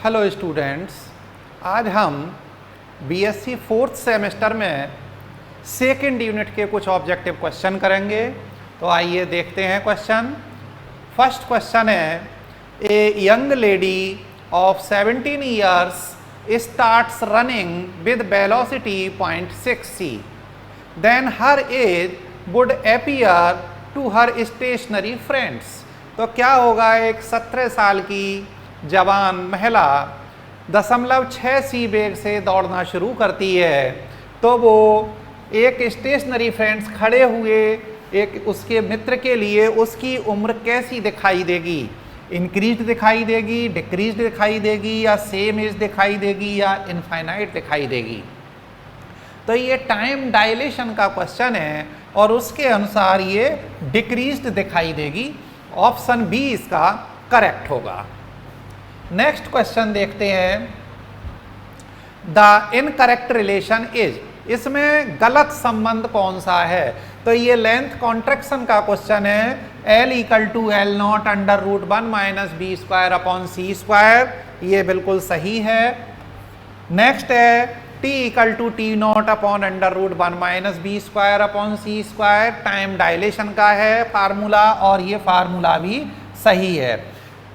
Hello students, आज हम BSc fourth semester में सेकेंड यूनिट के कुछ ऑब्जेक्टिव क्वेश्चन करेंगे। तो आइए देखते हैं क्वेश्चन। फर्स्ट क्वेश्चन है, a young lady of 17 years starts running with velocity 0.6 c, then her age would appear to her stationary friends. तो क्या होगा, एक 17 साल की जवान महिला 0.6 c वेग से दौड़ना शुरू करती है, तो वो एक स्टेशनरी फ्रेंड्स खड़े हुए एक उसके मित्र के लिए उसकी उम्र कैसी दिखाई देगी? इंक्रीज दिखाई देगी, डिक्रीज दिखाई देगी, या सेम एज दिखाई देगी, या इनफाइनाइट दिखाई देगी? तो ये टाइम डायलेशन का क्वेश्चन है और उसके अनुसार ये डिक्रीज्ड दिखाई देगी। ऑप्शन बी इसका करेक्ट होगा। नेक्स्ट क्वेश्चन देखते हैं, द इनकरेक्ट रिलेशन इज, इसमें गलत संबंध कौन सा है? तो ये लेंथ कॉन्ट्रैक्शन का क्वेश्चन है। L = L0 √1 - b² upon c², ये बिल्कुल सही है। नेक्स्ट है T = T0 upon √1 - b² upon c², time dilation का है फार्मूला और ये फार्मूला भी सही है।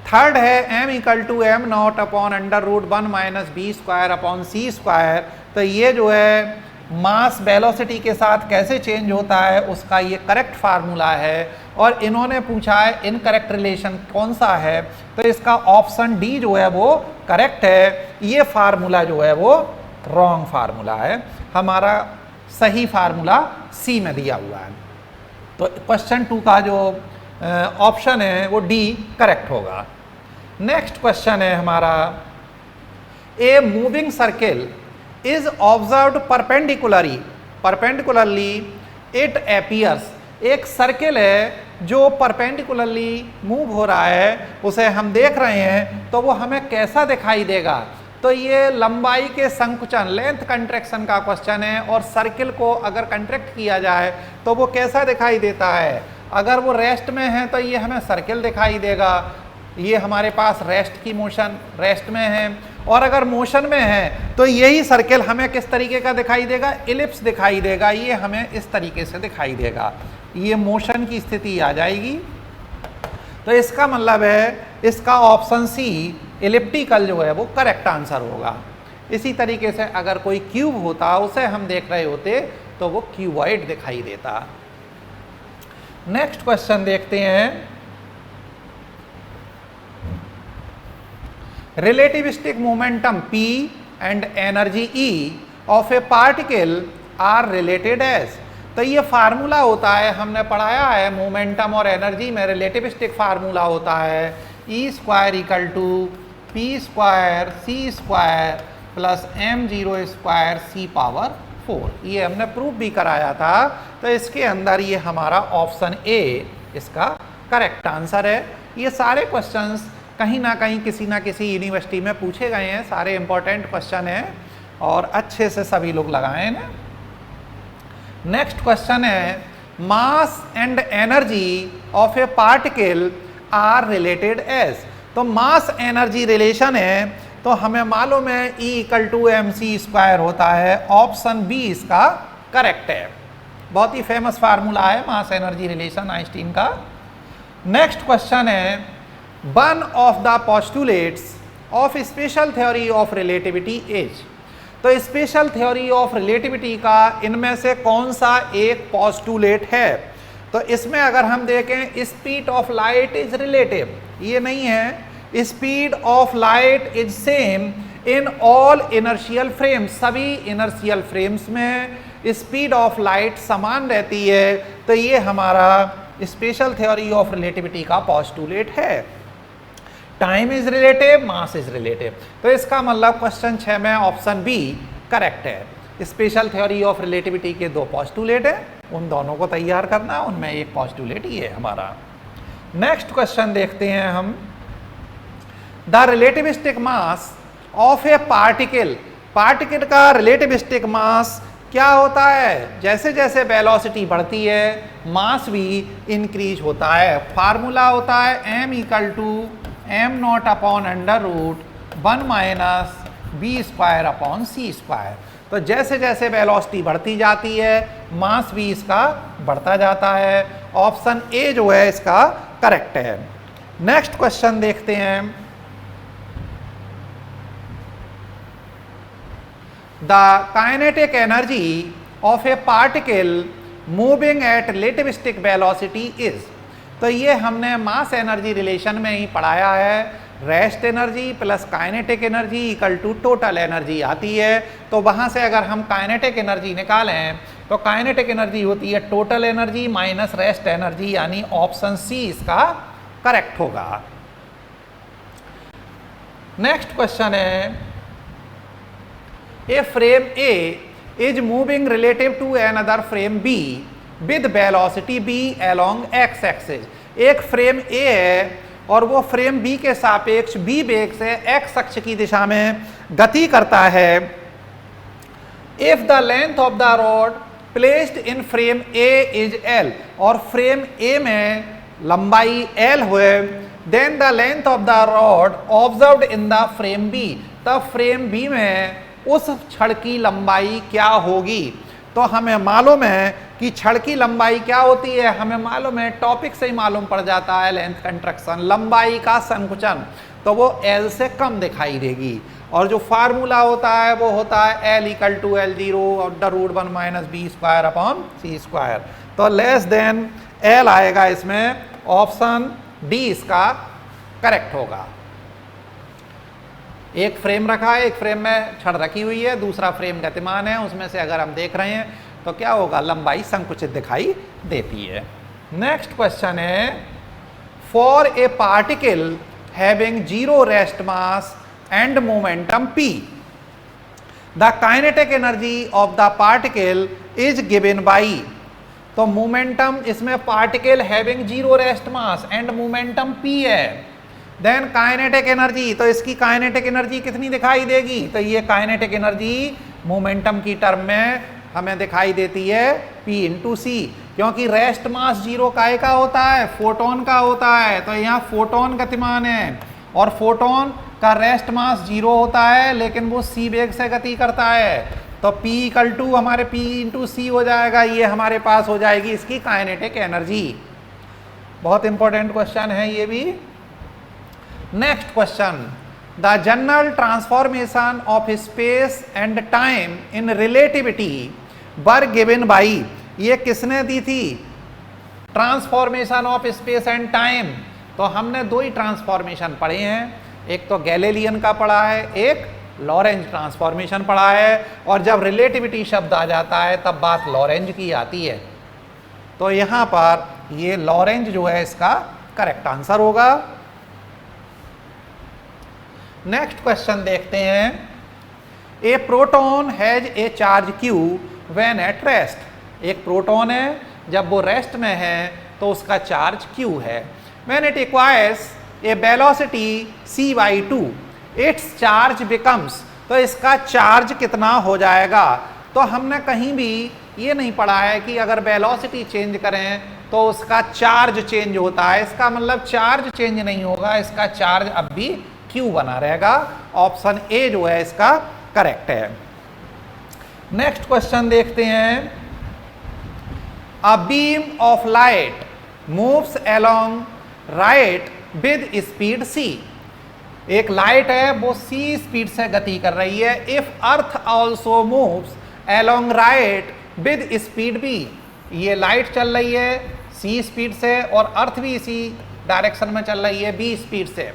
थर्ड है M = M0 upon √1 - b² upon c², तो ये जो है मास वेलोसिटी के साथ कैसे चेंज होता है उसका ये करेक्ट फार्मूला है। और इन्होंने पूछा है इनकरेक्ट रिलेशन कौन सा है, तो इसका ऑप्शन डी जो है वो करेक्ट है। ये फार्मूला जो है वो रॉन्ग फार्मूला है, हमारा सही फार्मूला सी में दिया हुआ है। तो क्वेश्चन 2 का जो ऑप्शन है वो डी करेक्ट होगा। नेक्स्ट क्वेश्चन है हमारा, a moving circle is observed perpendicularly it appears. एक सर्किल है जो परपेंडिकुलरली मूव हो रहा है, उसे हम देख रहे हैं, तो वो हमें कैसा दिखाई देगा? तो ये लंबाई के संकुचन, लेंथ कंट्रैक्शन का क्वेश्चन है। और सर्किल को अगर कंट्रैक्ट किया जाए तो वो कैसा दिखाई देता है? अगर वो रेस्ट में है तो ये हमें सर्किल दिखाई देगा, ये हमारे पास रेस्ट की मोशन रेस्ट में है। और अगर मोशन में है तो यही सर्किल हमें किस तरीके का दिखाई देगा? इलिप्स दिखाई देगा, ये हमें इस तरीके से दिखाई देगा, ये मोशन की स्थिति आ जाएगी। तो इसका मतलब है इसका ऑप्शन सी इलिप्टिकल जो है वो करेक्ट आंसर होगा। इसी तरीके से अगर कोई क्यूब होता, उसे हम देख रहे होते, तो वो क्यूबॉइड दिखाई देता। नेक्स्ट क्वेश्चन देखते हैं, relativistic momentum P and energy E of a particle are related as। तो ये फार्मूला होता है, हमने पढ़ाया है मोमेंटम और एनर्जी में रिलेटिविस्टिक फार्मूला होता है E² = P² c² plus m02 c⁴। ये हमने प्रूफ भी कराया था। तो इसके अंदर ये हमारा ऑप्शन ए इसका करेक्ट आंसर है। ये सारे क्वेश्चंस कहीं ना कहीं किसी ना किसी यूनिवर्सिटी में पूछे गए हैं, सारे इंपॉर्टेंट क्वेश्चन हैं और अच्छे से सभी लोग लगाए हैं। नेक्स्ट क्वेश्चन है, mass and energy of a particle are related as. तो मास एनर्जी रिलेशन है, तो हमें मालूम है E = mc² होता है। ऑप्शन बी इसका करेक्ट है, बहुत ही फेमस फार्मूला है मास एनर्जी रिलेशन आइंस्टीन का। नेक्स्ट क्वेश्चन है, one of the postulates of special theory of relativity is. तो स्पेशल थ्योरी ऑफ रिलेटिविटी का इनमें से कौन सा एक पोस्टुलेट है? तो इसमें अगर हम देखें, speed of light is relative, ये नहीं है। Speed of light is same in all inertial frames, सभी इनर्शियल फ्रेम्स में स्पीड ऑफ लाइट समान रहती है। तो ये हमारा स्पेशल थ्योरी ऑफ रिलेटिविटी का पोस्टुलेट है। Time is relative, mass is relative. तो इसका मतलब क्वेश्चन 6 में ऑप्शन बी करेक्ट है। स्पेशल थ्योरी ऑफ रिलेटिविटी के 2 पोस्टुलेट हैं, उन दोनों को तैयार करना, उनमें एक पोस्टुलेट ही है हमारा। नेक्स्ट क्वेश्चन देखते हैं हम, the relativistic mass of a particle. Particle का रिलेटिविस्टिक मास क्या होता है? जैसे जैसे वेलोसिटी बढ़ती है मास भी इंक्रीज होता है। फार्मूला होता है M = m0 upon 1 minus B square upon C square. तो जैसे जैसे वेलोसिटी बढ़ती जाती है मास भी इसका बढ़ता जाता है। ऑप्शन ए जो है इसका करेक्ट है। नेक्स्ट क्वेश्चन देखते हैं। The kinetic energy of a particle moving at relativistic velocity is. तो ये हमने मास एनर्जी रिलेशन में ही पढ़ाया है। Rest energy plus kinetic energy equal to total energy आती है। तो वहां से अगर हम काइनेटिक एनर्जी निकालें तो काइनेटिक एनर्जी होती है total energy minus rest energy, यानी ऑप्शन सी इसका करेक्ट होगा। नेक्स्ट क्वेश्चन है, a frame A is moving relative to another frame B with velocity B along X axis. एक फ्रेम ए है और वो फ्रेम बी के सापेक्ष बी वेग से एक्स अक्ष की दिशा में गति करता है। If the length of the rod placed in frame A is L, और फ्रेम ए में लंबाई एल हुए, then the length of the rod observed in the frame B, तब फ्रेम बी में उस छड़ की लंबाई क्या होगी। तो हमें मालूम है कि छड़ की लंबाई क्या होती है, हमें मालूम है, टॉपिक से ही मालूम पड़ जाता है, लेंथ कंट्रैक्शन, लंबाई का संकुचन, तो वो एल से कम दिखाई देगी। और जो फार्मूला होता है वो होता है L equal to L zero और the root 1 minus B square upon C square. तो लेस देन एल आएगा इसमें, ऑप्शन डी इसका करेक्ट होगा। एक फ्रेम रखा है, एक फ्रेम में छड़ रखी हुई है, दूसरा फ्रेम गतिमान है, उसमें से अगर हम देख रहे हैं तो क्या होगा, लंबाई संकुचित दिखाई देती है। नेक्स्ट क्वेश्चन है, for a particle having zero rest mass and momentum p, the kinetic energy of the particle is given by. तो मोमेंटम इसमें particle having zero rest mass and momentum p है। देन काइनेटिक एनर्जी, तो इसकी kinetic energy कितनी दिखाई देगी, तो ये काइनेटिक एनर्जी मोमेंटम की टर्म में हमें दिखाई देती है P इंटू सी, क्योंकि रेस्ट मास जीरो काय का होता है, फोटोन का होता है। तो यहाँ फोटोन गतिमान है और फोटोन का रेस्ट मास जीरो होता है, लेकिन वो सी वेग से गति करता है। तो P इक्वल टू हमारे P इंटू सी हो जाएगा, ये हमारे पास हो जाएगी इसकी काइनेटिक एनर्जी। बहुत इंपॉर्टेंट क्वेश्चन है ये भी। Next question, the general transformation of space and time in relativity were given by. ये किसने दी थी, transformation of space and time. तो हमने दो ही ट्रांसफॉर्मेशन पढ़े हैं, एक तो गैलीलियन का पढ़ा है, एक लॉरेंज ट्रांसफॉर्मेशन पढ़ा है। और जब रिलेटिविटी शब्द आ जाता है तब बात लॉरेंज की आती है। तो यहाँ पर ये लॉरेंज जो है इसका करेक्ट आंसर होगा। नेक्स्ट क्वेश्चन देखते हैं, a proton has a charge Q when at rest. एक प्रोटॉन है, जब वो रेस्ट में है तो उसका चार्ज क्यू है। When it acquires a velocity c/2 its charge becomes. तो इसका चार्ज कितना हो जाएगा। तो हमने कहीं भी ये नहीं पढ़ा है कि अगर वेलोसिटी चेंज करें तो उसका चार्ज चेंज होता है, इसका मतलब चार्ज चेंज नहीं होगा, इसका चार्ज अब भी क्यू बना रहेगा। ऑप्शन ए जो है इसका करेक्ट है। नेक्स्ट क्वेश्चन देखते हैं, a beam of light moves along right with speed c। एक लाइट है वो c स्पीड से गति कर रही है। If earth also moves along right with speed b, ये लाइट चल रही है c स्पीड से और अर्थ भी इसी डायरेक्शन में चल रही है b स्पीड से।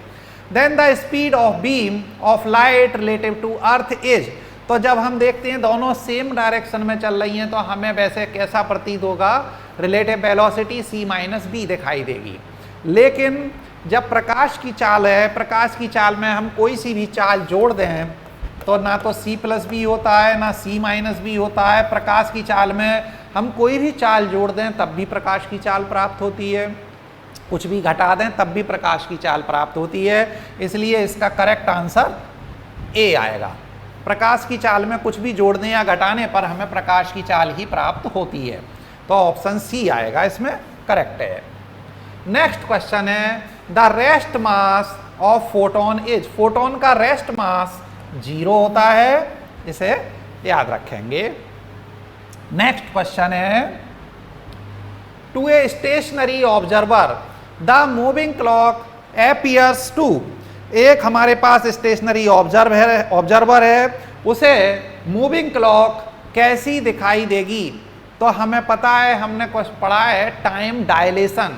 Then the speed of beam of light relative to earth is. तो जब हम देखते हैं दोनों सेम डायरेक्शन में चल रही हैं तो हमें वैसे कैसा प्रतीत होगा, रिलेटिव वेलोसिटी c-b दिखाई देगी। लेकिन जब प्रकाश की चाल है, प्रकाश की चाल में हम कोई सी भी चाल जोड़ दें तो ना तो c+b होता है ना c-b होता है। प्रकाश की चाल में हम कोई भी चाल जोड़ दें तब भी प्रकाश की चाल प्राप्त होती है, कुछ भी घटा दें तब भी प्रकाश की चाल प्राप्त होती है। इसलिए इसका करेक्ट आंसर ए आएगा। प्रकाश की चाल में कुछ भी जोड़ने या घटाने पर हमें प्रकाश की चाल ही प्राप्त होती है। तो ऑप्शन सी आएगा इसमें करेक्ट है। नेक्स्ट क्वेश्चन है, the rest mass of photon is, photon का रेस्ट मास 0 होता है, इसे याद रखेंगे। नेक्स्ट क्वेश्चन है, to a stationary observer the moving clock appears to, एक हमारे पास स्टेशनरी ऑब्जर्वर है, उसे मूविंग क्लॉक कैसी दिखाई देगी? तो हमें पता है, हमने कुछ पढ़ा है टाइम डायलेशन,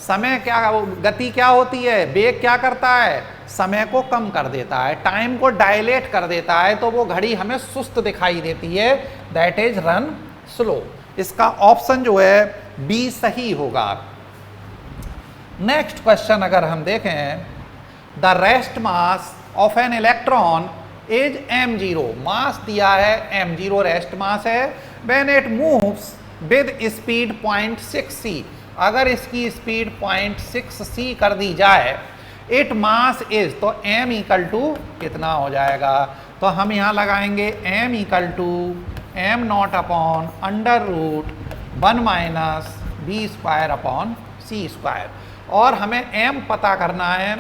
समय क्या, गति क्या होती है, वेग क्या करता है, समय को कम कर देता है, टाइम को डायलेट कर देता है, तो वो घड़ी हमें सुस्त दिखाई देती है, दैट इज रन स्लो। इसका ऑप्शन जो है बी सही होगा। नेक्स्ट क्वेश्चन अगर हम देखें, the rest mass of an electron is m0, मास दिया है m0 रेस्ट मास है, when it moves with speed 0.6 c, अगर इसकी स्पीड 0.6 c कर दी जाए, इट मास इज, तो m इक्वल टू कितना हो जाएगा? तो हम यहाँ लगाएंगे m equal to m naught upon under root 1 minus b square upon c square, और हमें m पता करना है,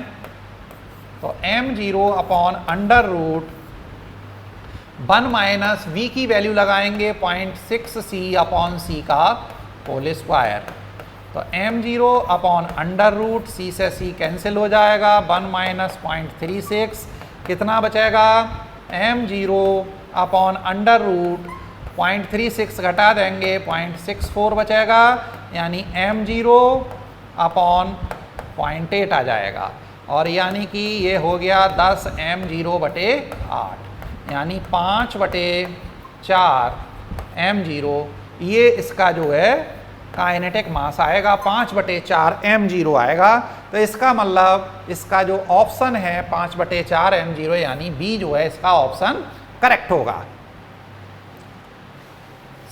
तो m0 upon under root 1 minus v की वैल्यू लगाएंगे 0.6 c अपॉन c का होल स्क्वायर, तो m0 upon under root c से c कैंसिल हो जाएगा, 1 माइनस 0.36 कितना बचेगा? m0 अपॉन अंडर रूट 0.36 घटा देंगे 0.64 बचेगा, यानी m0 अपॉन 0.8 आ जाएगा, और यानी कि ये हो गया 10 m0 बटे 8, यानी 5/4 m0, ये इसका जो है काइनेटिक मास आएगा, 5/4 m0 आएगा। तो इसका मतलब इसका जो ऑप्शन है 5/4 m0, यानी बी जो है इसका ऑप्शन करेक्ट होगा।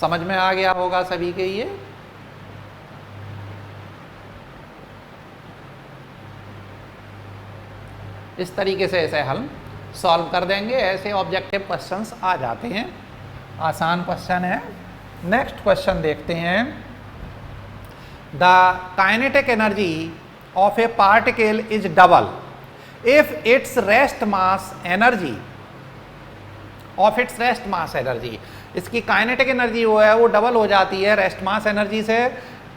समझ में आ गया होगा सभी के ये? इस तरीके से ऐसे हल सॉल्व कर देंगे, ऐसे ऑब्जेक्टिव क्वेश्चंस आ जाते हैं, आसान क्वेश्चन है। नेक्स्ट क्वेश्चन देखते हैं, the kinetic energy of a particle is double if its rest mass energy of its rest mass energy, इसकी काइनेटिक एनर्जी वो है वो डबल हो जाती है रेस्ट मास एनर्जी से,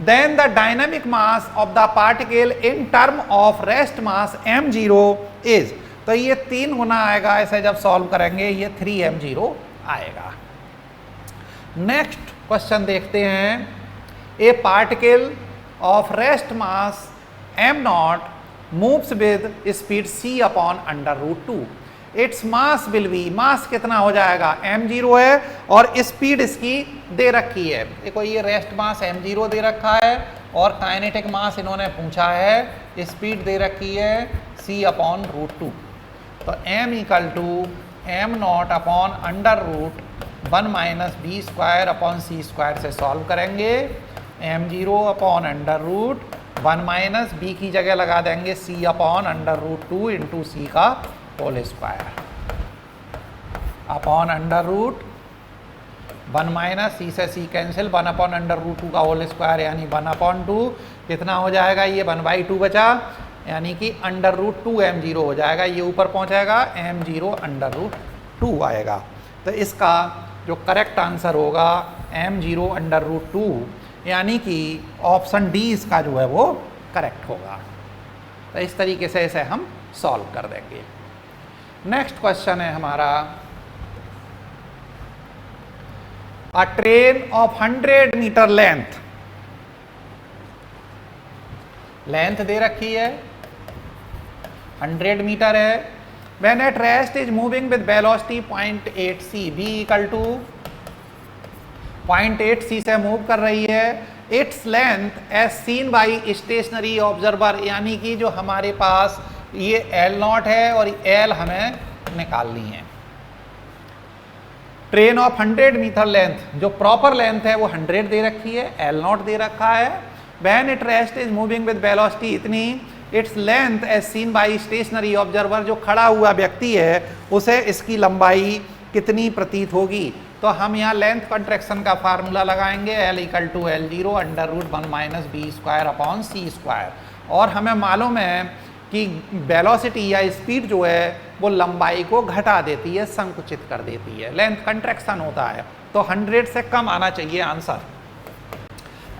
then the dynamic mass of the particle in term of rest mass m0 is, तो ये 3 गुना आएगा, ऐसे जब सॉल्व करेंगे ये 3m0 आएगा। नेक्स्ट क्वेश्चन देखते हैं, a particle of rest mass m0 moves with speed c upon under root 2, its mass will be, mass कितना हो जाएगा? m0 है, और स्पीड इसकी दे रखी है, देखो ये रेस्ट मास m0 दे रखा है, और काइनेटिक मास इन्होंने पूछा है, स्पीड दे रखी है c अपॉन रूट 2, तो m equal to m naught upon under root 1 minus B square upon C square से सॉल्व करेंगे, m0 upon under root 1 minus B की जगह लगा देंगे c upon under root 2 into C का whole square upon under root 1 minus C से C cancel, 1 upon under root 2 का whole square, यानी 1/2 कितना हो जाएगा? ये 1/2 बचा, यानी कि अंडर रूट 2 m0 हो जाएगा, ये ऊपर पहुंचेगा m0 अंडर रूट 2 आएगा। तो इसका जो करेक्ट आंसर होगा m0 अंडर रूट 2, यानी कि ऑप्शन डी इसका जो है वो करेक्ट होगा। तो इस तरीके से इसे हम सॉल्व कर देंगे। नेक्स्ट क्वेश्चन है हमारा, a train of 100 metre length दे रखी है, 100 मीटर है, when at rest is moving with velocity 0.8 c, v equal to 0.8 c से मूव कर रही है, its length as seen by stationary observer, यानी कि जो हमारे पास ये L0 है और L हमें निकालनी है। ट्रेन ऑफ 100 मीटर लेंथ, जो प्रॉपर लेंथ है वो 100 दे रखी है, L0 दे रखा है, when it rest is moving with velocity इतनी, its length as seen by stationary observer, जो खड़ा हुआ व्यक्ति है उसे इसकी लंबाई कितनी प्रतीत होगी? तो हम यहाँ लेंथ कॉन्ट्रैक्शन का फार्मूला लगाएंगे, L equal to L0 under root 1 minus B square upon C square, और हमें मालूम है कि वेलोसिटी या स्पीड जो है वो लंबाई को घटा देती है, संकुचित कर देती है, लेंथ कंट्रैक्शन होता है। तो 100 से कम आना चाहिए आंसर।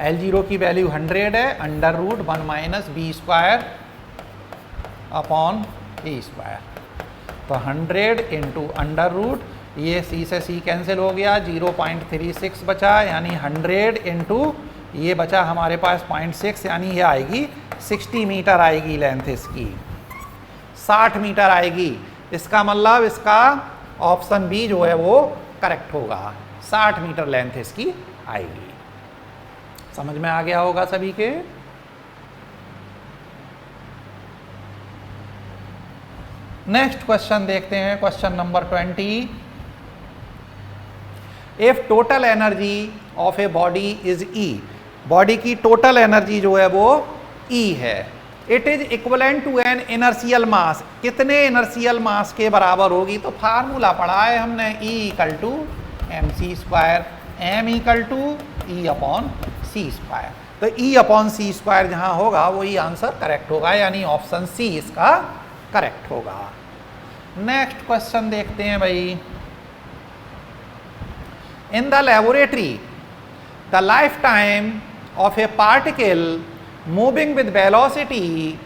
L0 की वैल्यू 100 है, under root 1 minus B square upon A square. तो 100 इंटू अंडर रूट, ये सी से सी कैंसिल हो गया, 0.36 बचा, यानी 100 इंटू ये बचा हमारे पास 0.6, यानी ये आएगी 60 मीटर आएगी लेंथ इसकी, 60 मीटर आएगी। इसका मतलब इसका ऑप्शन बी जो है वो करेक्ट होगा, 60 मीटर लेंथ इसकी आएगी। समझ में आ गया होगा सभी के। नेक्स्ट क्वेश्चन देखते हैं, question number 20। If total energy of a body is E, body की टोटल एनर्जी जो है वो ई है, it is equivalent to an inertial mass, कितने इनर्शियल मास के बराबर होगी? तो फार्मूला पढ़ा है हमने, E equal to M C square, M equal to E upon C square. तो ई अपॉन सी स्क्वायर जहां होगा वही आंसर करेक्ट होगा, यानी ऑप्शन सी इसका करेक्ट होगा। नेक्स्ट क्वेश्चन देखते हैं भाई। In the laboratory the life time of a particle moving with velocity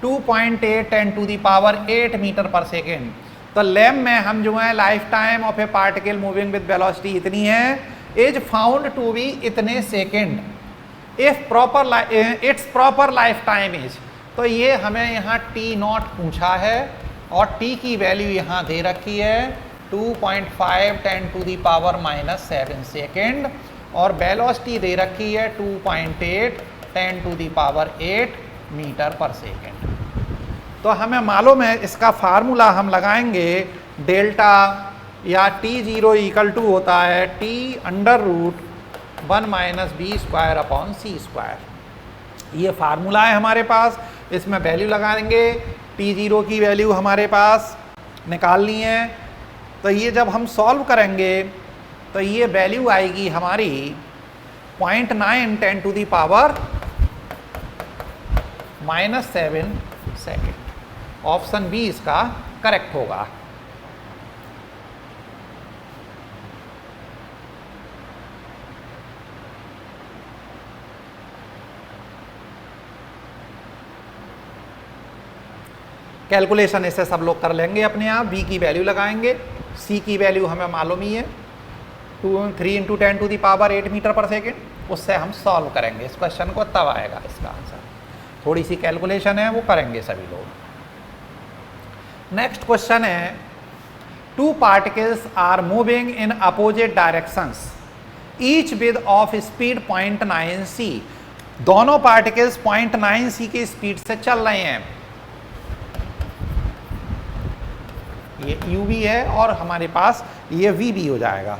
2.8 10 to the power 8 meter per second. तो लैब में हम जो है life time of a particle moving with velocity इतनी है, इज फाउंड टू बी इतने second, if proper its proper life time is. तो ये हमें यहाँ टी नॉट पूछा है और टी की वैल्यू यहाँ दे रखी है 2.5 10 टू दी पावर -7 सेकेंड, और वेलोसिटी दे रखी है 2.8 10 to the power 8 meter per second. तो हमें मालूम है इसका फार्मूला हम लगाएंगे, डेल्टा या T0 इक्वल टू होता है T under root 1 minus B square upon C square. ये फार्मूला है हमारे पास, इसमें वैल्यू लगा देंगे। T0 की वैल्यू हमारे पास निकालनी है, तो ये जब हम सॉल्व करेंगे तो ये वैल्यू आएगी हमारी 0.9 10 to the power -7 second. Option B इसका करेक्ट होगा। कैलकुलेशन इससे सब लोग कर लेंगे अपने आप। बी की वैल्यू लगाएंगे, सी की वैल्यू हमें मालूम ही है 3 into 10 to the power 8 meter per second. उससे हम सॉल्व करेंगे इस क्वेश्चन को, तब आएगा इसका आंसर। थोड़ी सी कैलकुलेशन है वो करेंगे सभी लोग। नेक्स्ट क्वेश्चन है, two particles are moving in opposite directions each with of speed 0.9 C. दोनों पार्टिकल्स 0.9 सी की स्पीड से चल रहे हैं। ये u भी है और हमारे पास ये v भी हो जाएगा।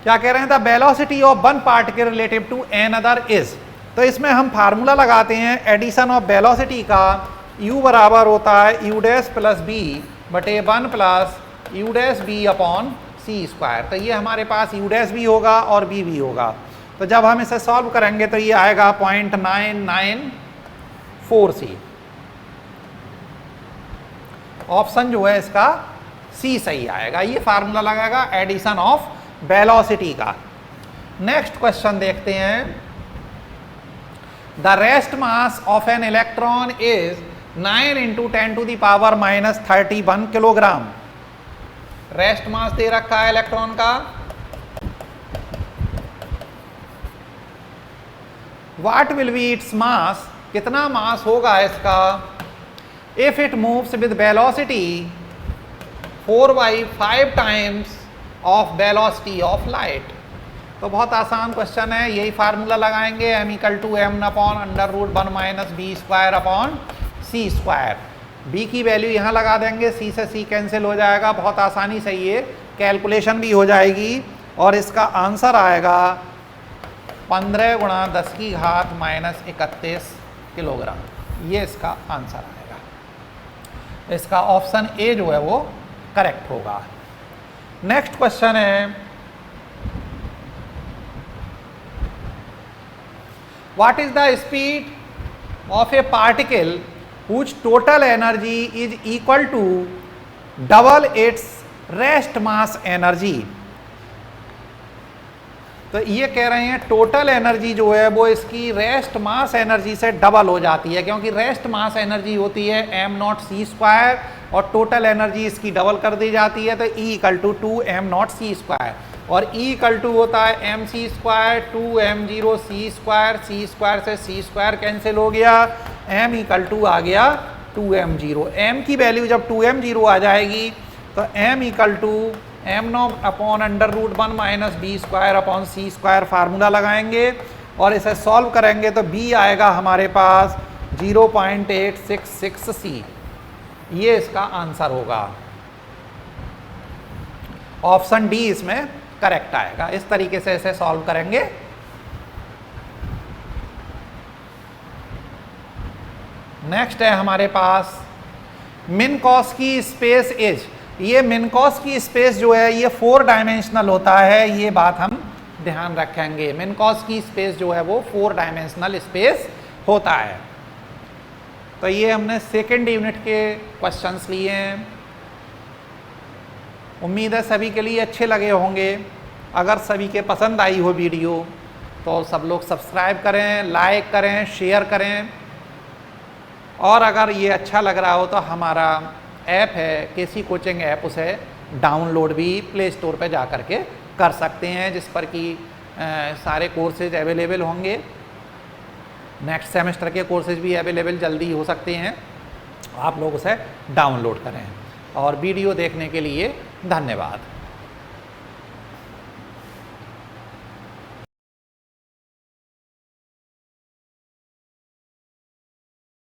क्या कह रहे हैं? The velocity of one particle relative to another is. तो इसमें हम फार्मूला लगाते हैं एडिशन ऑफ वेलोसिटी का, u बराबर होता है u डैश प्लस बी बटे 1 plus u dash B upon C square. तो ये हमारे पास u डैश भी होगा और b भी होगा। तो जब हम इसे सॉल्व करेंगे तो ये आएगा 0.994 सी। ऑप्शन जो है इसका सी सही आएगा। ये फार्मूला लगाएगा एडिशन ऑफ वेलोसिटी का। नेक्स्ट क्वेश्चन देखते हैं, the rest mass of an electron is 9 into 10 to the power -31 kilogram. Rest mass दे रखा है इलेक्ट्रॉन का। What will be its mass, कितना मास होगा इसका, if it moves with velocity 4/5 times of velocity of light। तो बहुत आसान क्वेश्चन है, यही फार्मूला लगाएंगे, m equal to m upon under root 1 minus B square upon C square. b की वैल्यू यहाँ लगा देंगे, c से c कैंसिल हो जाएगा, बहुत आसानी से ये कैलकुलेशन भी हो जाएगी और इसका आंसर आएगा 15 × 10⁻31 किलोग्राम। ये इसका आंसर आएगा। इसका ऑप्शन ए जो है वो करेक्ट होगा। नेक्स्ट क्वेश्चन है, what is the speed of a particle whose total energy is equal to double its rest mass energy। तो ये कह रहे हैं टोटल एनर्जी जो है वो इसकी रेस्ट मास एनर्जी से डबल हो जाती है, क्योंकि रेस्ट मास एनर्जी होती है m0c² और टोटल एनर्जी इसकी डबल कर दी जाती है, तो E = 2m0c², और E = होता है mc² 2m0c², c² से c² कैंसिल हो गया, m = आ गया 2m0। m की वैल्यू जब 2m0 आ जाएगी तो m = m0/√1 - b² फार्मूला लगाएंगे और इसे सॉल्व करेंगे तो b आएगा हमारे पास 0.866 c। ये इसका आंसर होगा, ऑप्शन डी इसमें करेक्ट आएगा। इस तरीके से इसे सॉल्व करेंगे। नेक्स्ट है हमारे पास मिन्कॉस्की स्पेस एज। ये मिन्कॉस्की स्पेस जो है ये 4 डायमेंशनल होता है, ये बात हम ध्यान रखेंगे। मिन्कॉस्की स्पेस जो है वो 4 डायमेंशनल स्पेस होता है। तो ये हमने सेकेंड यूनिट के क्वेश्चंस लिए हैं। उम्मीद है सभी के लिए अच्छे लगे होंगे। अगर सभी के पसंद आई हो वीडियो तो सब लोग सब्सक्राइब करें, लाइक करें, शेयर करें, और अगर ये अच्छा लग रहा हो तो हमारा ऐप है केसी कोचिंग ऐप, उसे डाउनलोड भी प्ले स्टोर पे जा कर के कर सकते हैं, जिस पर कि सारे कोर्सेज अवेलेबल होंगे। नेक्स्ट सेमेस्टर के कोर्सेज भी अवेलेबल जल्दी हो सकते हैं, आप लोग उसे डाउनलोड करें। और वीडियो देखने के लिए धन्यवाद।